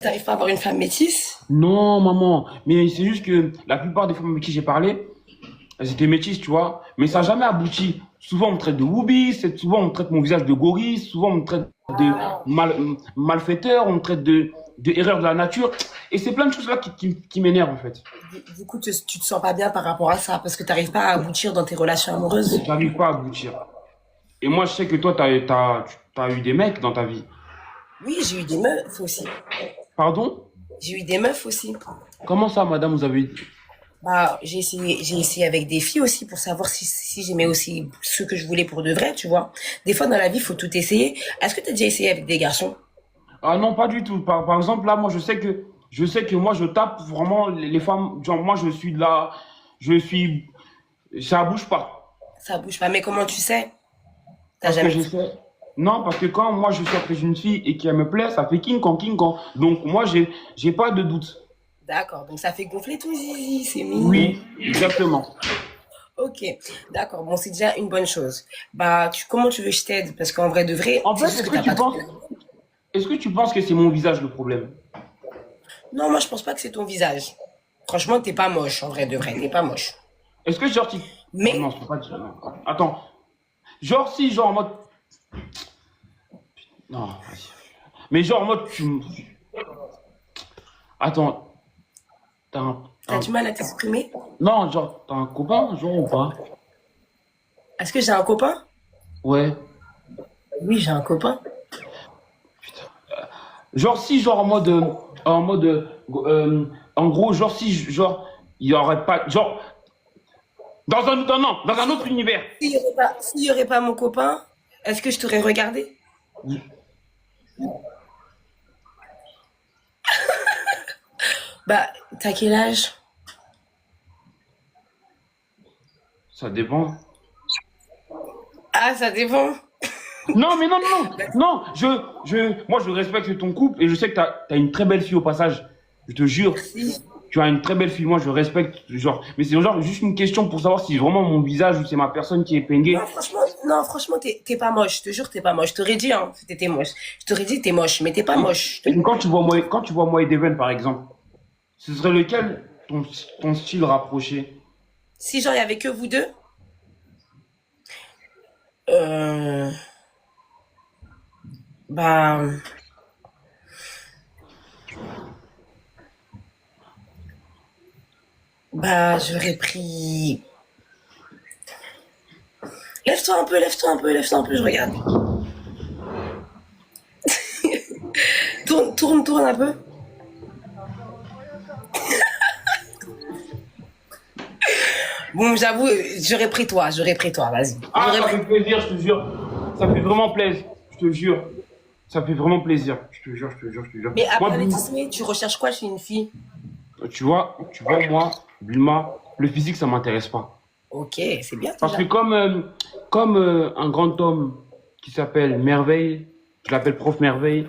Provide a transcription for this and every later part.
T'arrives pas à avoir une femme métisse? Non, maman, mais c'est juste que la plupart des femmes avec qui j'ai parlé, elles étaient métisses, tu vois, mais ça n'a jamais abouti. Souvent, on me traite de woubi, souvent, on me traite mon visage de gorille, souvent, on me traite de malfaiteur, on me traite de erreur de la nature. Et c'est plein de choses là qui m'énervent, en fait. Du coup, tu te sens pas bien par rapport à ça parce que t'arrives pas à aboutir dans tes relations amoureuses. J'arrive pas à aboutir. Et moi, je sais que toi, t'as eu des mecs dans ta vie. Oui, j'ai eu des meufs aussi. Pardon? J'ai eu des meufs aussi. Comment ça, madame, vous avez... Bah, j'ai essayé avec des filles aussi pour savoir si j'aimais aussi ce que je voulais pour de vrai, tu vois. Des fois, dans la vie, il faut tout essayer. Est-ce que t'as déjà essayé avec des garçons? Ah non, pas du tout. Par exemple, là, moi, je sais que moi, je tape vraiment les femmes. Genre, moi, je suis de là, je suis, ça bouge pas. Ça bouge pas. Mais comment tu sais? T'as Parce que jamais je essayé. sais. Non, parce que quand moi, je suis après une fille et qu'elle me plaît, ça fait king kong, king kong. Donc, moi, j'ai pas de doute. D'accord. Donc, ça fait gonfler ton zizi. C'est mignon. Oui, exactement. Ok. D'accord. Bon, c'est déjà une bonne chose. Bah, comment tu veux que je t'aide? Parce qu'en vrai de vrai, En c'est fait, juste que t'as pas trouvé. est-ce que tu penses que c'est mon visage le problème? Non, moi, je pense pas que c'est ton visage. Franchement, t'es pas moche, en vrai de vrai. T'es pas moche. Est-ce que genre, oh Mais, non, je peux pas dire. Non. Attends. Genre, si, genre, en mode, non, vas-y. Mais genre, en mode, attends, t'as t'as du mal à t'exprimer? non, genre, t'as un copain, genre, ou pas? Est-ce que j'ai un copain? Ouais. Oui, j'ai un copain. Genre, si, genre, en gros, genre, si, genre, il y aurait pas, genre, non, dans un autre univers. S'il y aurait pas mon copain, est-ce que je t'aurais regardé? Bah, t'as quel âge? Ça dépend. Ah, ça dépend. Non, mais non, non, non, non, moi, je respecte ton couple et je sais que t'as une très belle fille au passage. Je te jure, Merci. tu as une très belle fille. Moi, je respecte, genre, mais c'est genre juste une question pour savoir si vraiment mon visage ou c'est ma personne qui est Non, pinguée. franchement, non, franchement, t'es pas moche. Je te jure, t'es pas moche. Je t'aurais dit, hein, que t'étais moche. Je t'aurais dit, t'es moche, mais t'es pas moche. Et quand tu vois moi et Deven, par exemple, ce serait lequel ton style rapproché? Si genre, il y avait que vous deux, euh, bah, j'aurais pris. Lève-toi un peu, lève-toi un peu, lève-toi un peu, je regarde. Tourne, tourne, tourne un peu. Bon, j'avoue, j'aurais pris toi, vas-y. Ah, J'aurais ça pris. fait plaisir, je te jure. Ça fait vraiment plaisir, je te jure. Ça fait vraiment plaisir. Je te jure, je te jure, je te jure. Mais Moi, après Disney, tu recherches quoi chez une fille? tu vois, moi, Bulma, le physique, ça m'intéresse pas. Ok, c'est bien Parce que déjà. comme un grand homme qui s'appelle Merveille, je l'appelle Prof Merveille,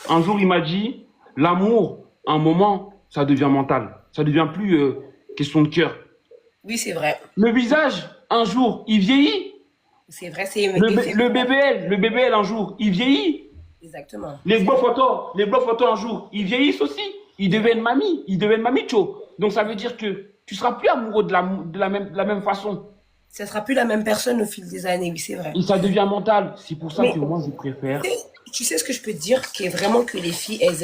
un jour il m'a dit, l'amour, un moment, ça devient mental. Ça devient plus question de cœur. Oui, c'est vrai. Le visage, un jour, il vieillit. C'est vrai, c'est Le effectivement. BBL, un jour, il vieillit. Exactement. Les blocs photos, un jour, ils vieillissent aussi. Ils deviennent mamicho. Donc ça veut dire que tu seras plus amoureux de la même façon. Ça sera plus la même personne au fil des années, oui, c'est vrai. Et ça devient mental. C'est pour ça Mais que moi, je préfère. tu sais ce que je peux te dire, qui est vraiment que les filles, elles